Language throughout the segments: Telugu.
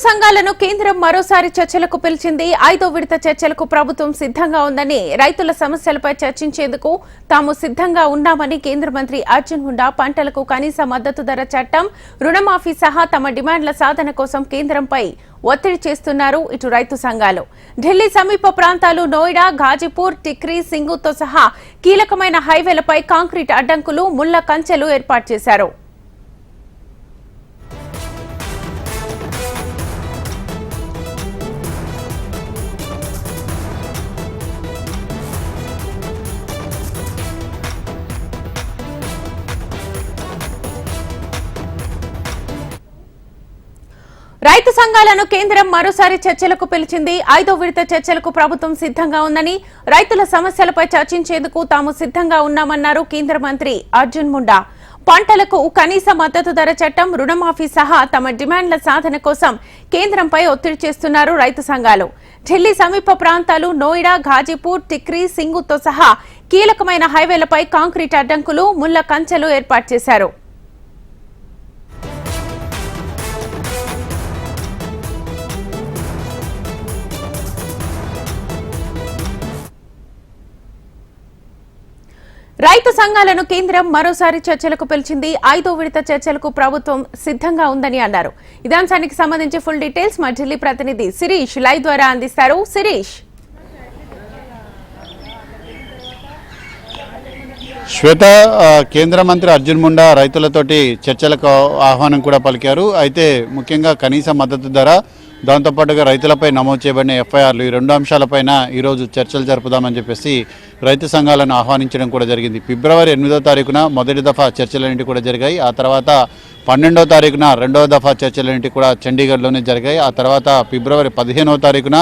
సంఘాలను కేంద్రం మరోసారి చర్చలకు పిలిచింది. 5వ విడత చర్చలకు ప్రభుత్వం సిద్ధంగా ఉందని, రైతుల సమస్యలపై చర్చించేందుకు తాము సిద్ధంగా ఉన్నామని కేంద్ర మంత్రి అర్జున్ ముండా పంటలకు కనీస మద్దతు ధర చట్టం, రుణమాఫీ సహా తమ డిమాండ్ల సాధన కోసం కేంద్రంపై ఒత్తిడి చేస్తున్నారు. ఇటు రైతు సంఘాలు ఢిల్లీ సమీప ప్రాంతాలు నోయిడా, ఘాజీపూర్, టిక్రీ, సింగూతో సహా కీలకమైన హైవేలపై కాంక్రీట్ అడ్డంకులు, ముళ్ల కంచెలు ఏర్పాటు చేశారు. రైతు సంఘాలను కేంద్రం మరోసారి చర్చలకు పిలిచింది. 5వ విడత చర్చలకు ప్రభుత్వం సిద్ధంగా ఉందని, రైతుల సమస్యలపై చర్చించేందుకు తాము సిద్ధంగా ఉన్నామన్నారు కేంద్ర మంత్రి అర్జున్ ముండా. పంటలకు కనీస మద్దతు ధర చట్టం, రుణమాఫీ సహా తమ డిమాండ్ల సాధన కోసం కేంద్రంపై ఒత్తిడి చేస్తున్నారు రైతు సంఘాలు. ఢిల్లీ సమీప ప్రాంతాలు నోయిడా, ఘాజీపూర్, టిక్రీ, సింగూతో సహా కీలకమైన హైవేలపై కాంక్రీట్ అడ్డంకులు, ముళ్ల కంచెలు ఏర్పాటు చేశారు. రైతు సంఘాలను కేంద్రం మరోసారి చర్చలకు పిలిచింది. 5వ విడత చర్చలకు ప్రభుత్వం సిద్ధంగా ఉందని అన్నారు. ఇదే అంశానికి సంబంధించి ఫుల్ డీటెయిల్స్ మా ఢిల్లీ ప్రతినిధి శిరీష్ లైవ్ ద్వారా అందిస్తారు. శిరీష్. శ్వేత, కేంద్ర మంత్రి అర్జున్ ముండా రైతులతోటి చర్చలకు ఆహ్వానం కూడా పలికారు. అయితే ముఖ్యంగా కనీస మద్దతు ధర, దాంతోపాటుగా రైతులపై నమోదు చేయబడిన ఎఫ్ఐఆర్లు, ఈ రెండు అంశాలపైన ఈరోజు చర్చలు జరుపుదామని చెప్పేసి రైతు సంఘాలను ఆహ్వానించడం కూడా జరిగింది. ఫిబ్రవరి 8వ తారీఖున మొదటి దఫా చర్చలన్నింటి కూడా జరిగాయి. ఆ తర్వాత 12వ తారీఖున రెండవ దఫా చర్చలన్నింటి కూడా చండీగఢ్లోనే జరిగాయి. ఆ తర్వాత ఫిబ్రవరి 15వ తారీఖున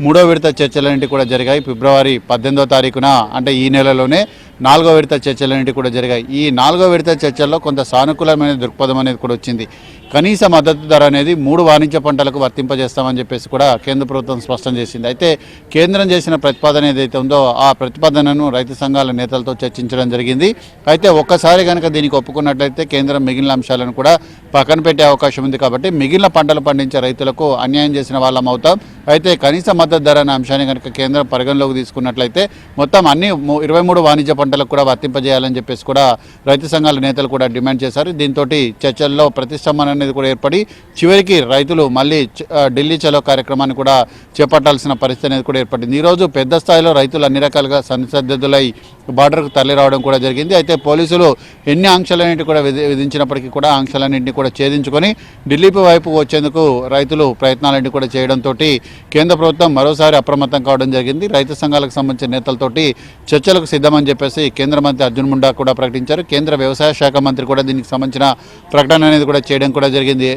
3వ విడత చర్చలన్నింటి కూడా జరిగాయి. ఫిబ్రవరి 18వ తారీఖున అంటే ఈ నెలలోనే 4వ విడత చర్చలన్నింటి కూడా జరిగాయి. ఈ 4వ విడత చర్చల్లో కొంత సానుకూలమైన దృక్పథం అనేది కూడా వచ్చింది. కనీస మద్దతు ధర అనేది 3 వాణిజ్య పంటలకు వర్తింపజేస్తామని చెప్పేసి కూడా కేంద్ర ప్రభుత్వం స్పష్టం చేసింది. అయితే కేంద్రం చేసిన ప్రతిపాదన ఏదైతే ఉందో ఆ ప్రతిపాదనను రైతు సంఘాల నేతలతో చర్చించడం జరిగింది. అయితే ఒక్కసారి కనుక దీనికి ఒప్పుకున్నట్లయితే కేంద్రం మిగిలిన అంశాలను కూడా పక్కన పెట్టే అవకాశం ఉంది. కాబట్టి మిగిలిన పంటలు పండించే రైతులకు అన్యాయం చేసిన వాళ్ళం అవుతాం. అయితే కనీస మద్దతు ధర అనే అంశాన్ని కనుక కేంద్రం పరిగణలోకి తీసుకున్నట్లయితే మొత్తం అన్ని 23 వాణిజ్య పంటలకు కూడా వర్తింపజేయాలని చెప్పేసి కూడా రైతు సంఘాల నేతలు కూడా డిమాండ్ చేశారు. దీంతో చర్చల్లో ప్రతిష్టంభన అనేది కూడా ఏర్పడి చివరికి రైతులు మళ్ళీ ఢిల్లీ చలో కార్యక్రమాన్ని కూడా చేపట్టాల్సిన పరిస్థితి అనేది కూడా ఏర్పడింది. ఈరోజు పెద్ద స్థాయిలో రైతులు అన్ని రకాలుగా సన్నద్ధులై బార్డర్కు తరలి రావడం కూడా జరిగింది. అయితే పోలీసులు ఎన్ని ఆంక్షలన్నింటి కూడా విధించినప్పటికీ కూడా ఆంక్షలన్నింటినీ కూడా ఛేదించుకొని ఢిల్లీ వైపు వచ్చేందుకు రైతులు ప్రయత్నాలన్నీ కూడా చేయడంతో కేంద్ర ప్రభుత్వం మరోసారి అప్రమత్తం కావడం జరిగింది. రైతు సంఘాలకు సంబంధించిన నేతలతోటి చర్చలకు సిద్ధమని చెప్పేసి కేంద్ర మంత్రి అర్జున్ ముండా కూడా ప్రకటించారు. కేంద్ర వ్యవసాయ శాఖ మంత్రి కూడా దీనికి సంబంధించిన ప్రకటన అనేది కూడా చేయడం కూడా జరిగింది.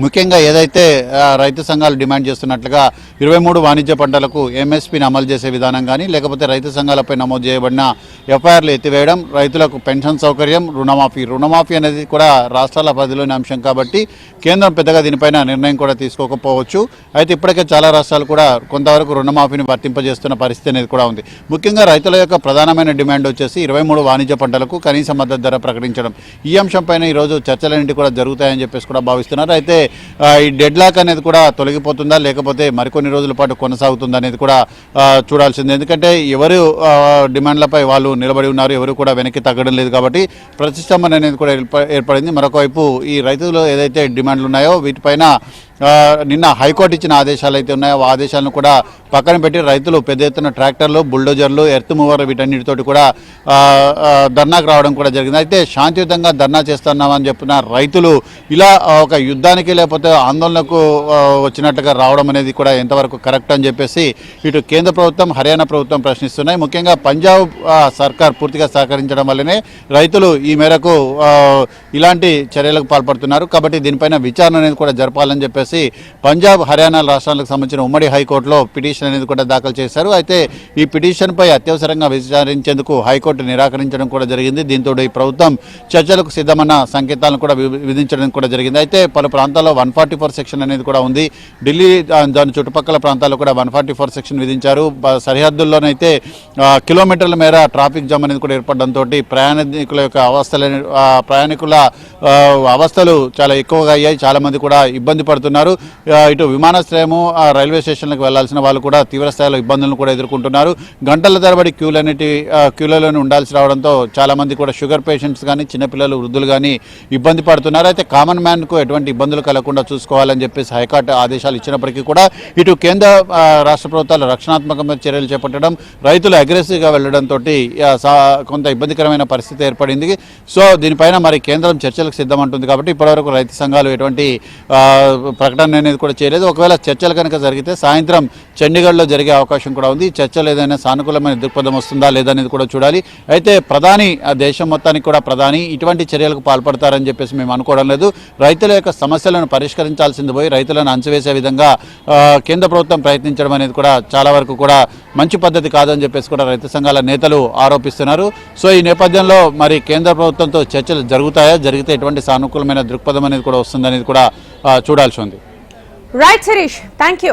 ముఖ్యంగా ఏదైతే రైతు సంఘాలు డిమాండ్ చేస్తున్నట్లుగా 23 వాణిజ్య పంటలకు ఎంఎస్పీని అమలు చేసే విధానం కానీ, లేకపోతే రైతు సంఘాలపై నమోదు చేయబడిన ఎఫ్ఐఆర్లు ఎత్తివేయడం, రైతులకు పెన్షన్ సౌకర్యం, రుణమాఫీ అనేది కూడా రాష్ట్రాల పరిధిలోని అంశం కాబట్టి కేంద్రం పెద్దగా దీనిపైన నిర్ణయం కూడా తీసుకోకపోవచ్చు. అయితే ఇప్పటికే చాలా రాష్ట్రాలు కూడా కొంతవరకు రుణమాఫీని వర్తింపజేస్తున్న పరిస్థితి అనేది కూడా ఉంది. ముఖ్యంగా రైతుల యొక్క ప్రధానమైన డిమాండ్ వచ్చేసి 23 వాణిజ్య పంటలకు కనీస మద్దతు ధర ప్రకటించడం. ఈ అంశంపైన ఈరోజు చర్చలన్నింటి కూడా జరుగుతాయని చెప్పేసి కూడా భావిస్తున్నారు. అయితే ఈ డెడ్ లాక్ అనేది కూడా తొలగిపోతుందా, లేకపోతే మరికొన్ని రోజుల పాటు కొనసాగుతుందా అనేది కూడా చూడాల్సింది. ఎందుకంటే ఎవరు డిమాండ్లపై వాళ్ళు నిలబడి ఉన్నారు, ఎవరు కూడా వెనక్కి తగ్గడం లేదు. కాబట్టి ప్రతిష్టంభన అనేది కూడా ఏర్పడింది. మరొక వైపు ఈ రైతులు ఏదైతే డిమాండ్లు ఉన్నాయో వీటిపైన నిన్న హైకోర్టు ఇచ్చిన ఆదేశాలు అయితే ఉన్నాయో ఆ ఆదేశాలను కూడా పక్కన పెట్టి రైతులు పెద్ద ఎత్తున ట్రాక్టర్లు, బుల్డోజర్లు, ఎర్త్ మూవర్లు వీటన్నిటితోటి కూడా ధర్నాకు రావడం కూడా జరిగింది. అయితే శాంతియుతంగా ధర్నా చేస్తున్నామని చెప్పిన రైతులు ఇలా ఒక యుద్ధానికి లేకపోతే ఆందోళనకు వచ్చినట్టుగా రావడం అనేది కూడా ఎంతవరకు కరెక్ట్ అని చెప్పేసి ఇటు కేంద్ర ప్రభుత్వం, హర్యానా ప్రభుత్వం ప్రశ్నిస్తున్నాయి. ముఖ్యంగా పంజాబ్ సర్కార్ పూర్తిగా సహకరించడం వల్లనే రైతులు ఈ మేరకు ఇలాంటి చర్యలకు పాల్పడుతున్నారు. కాబట్టి దీనిపైన విచారణ అనేది కూడా జరపాలని చెప్పేసి పంజాబ్, హర్యానా రాష్ట్రాలకు సంబంధించిన ఉమ్మడి హైకోర్టులో పిటిషన్ అనేది కూడా దాఖలు చేశారు. అయితే ఈ పిటిషన్పై అత్యవసరంగా విచారించేందుకు హైకోర్టు నిరాకరించడం కూడా జరిగింది. దీంతో ఈ ప్రభుత్వం చర్చలకు సిద్ధమన్న సంకేతాలను కూడా విధించడం కూడా జరిగింది. అయితే పలు ప్రాంతాల్లో 144 సెక్షన్ అనేది కూడా ఉంది. ఢిల్లీ దాని చుట్టుపక్కల ప్రాంతాల్లో కూడా 144 సెక్షన్ విధించారు. సరిహద్దుల్లోనైతే కిలోమీటర్ల మేర ట్రాఫిక్ జామ్ అనేది కూడా ఏర్పడడంతో ప్రయాణికుల యొక్క ప్రయాణికుల అవస్థలు చాలా ఎక్కువగా అయ్యాయి. చాలా మంది కూడా ఇబ్బంది పడుతున్నారు. ఎదుర్కొంటున్నారు. ఇటు విమానాశ్రయము రైల్వే స్టేషన్లకు వెళ్లాల్సిన వాళ్ళు కూడా తీవ్ర స్థాయిలో ఇబ్బందులను కూడా ఎదుర్కొంటున్నారు. గంటల తరబడి క్యూలలోనే ఉండాల్సి రావడంతో చాలా మంది కూడా షుగర్ పేషెంట్స్ కానీ చిన్నపిల్లలు వృద్ధులు కానీ ఇబ్బంది పడుతున్నారు. అయితే కామన్ మ్యాన్కు ఎటువంటి ఇబ్బందులు కలగకుండా చూసుకోవాలని చెప్పేసి హైకోర్టు ఆదేశాలు ఇచ్చినప్పటికీ కూడా ఇటు కేంద్ర రాష్ట్ర ప్రభుత్వాలు రక్షణాత్మకమైన చర్యలు చేపట్టడం, రైతులు అగ్రెసివ్గా వెళ్లడంతో కొంత ఇబ్బందికరమైన పరిస్థితి ఏర్పడింది. సో దీనిపైన మరి కేంద్రం చర్చలకు సిద్ధమంటుంది. కాబట్టి ఇప్పటివరకు రైతు సంఘాలు ఎటువంటి ప్రకటన అనేది కూడా చేయలేదు. ఒకవేళ చర్చలు కనుక జరిగితే సాయంత్రం చండీగఢ్లో జరిగే అవకాశం కూడా ఉంది. చర్చలు ఏదైనా సానుకూలమైన దృక్పథం వస్తుందా లేదనేది కూడా చూడాలి. అయితే ప్రధాని దేశం మొత్తానికి కూడా ప్రధాని ఇటువంటి చర్యలకు పాల్పడతారని చెప్పేసి మేము అనుకోవడం లేదు. రైతుల యొక్క సమస్యలను పరిష్కరించాల్సింది పోయి రైతులను అంచవేసే విధంగా కేంద్ర ప్రభుత్వం ప్రయత్నించడం అనేది కూడా చాలా వరకు కూడా మంచి పద్ధతి కాదని చెప్పేసి కూడా రైతు సంఘాల నేతలు ఆరోపిస్తున్నారు. సో ఈ నేపథ్యంలో మరి కేంద్ర ప్రభుత్వంతో చర్చలు జరుగుతాయా, జరిగితే ఎటువంటి సానుకూలమైన దృక్పథం అనేది కూడా వస్తుందనేది కూడా చూడాల్సి ఉంది. Right Shirish, thank you.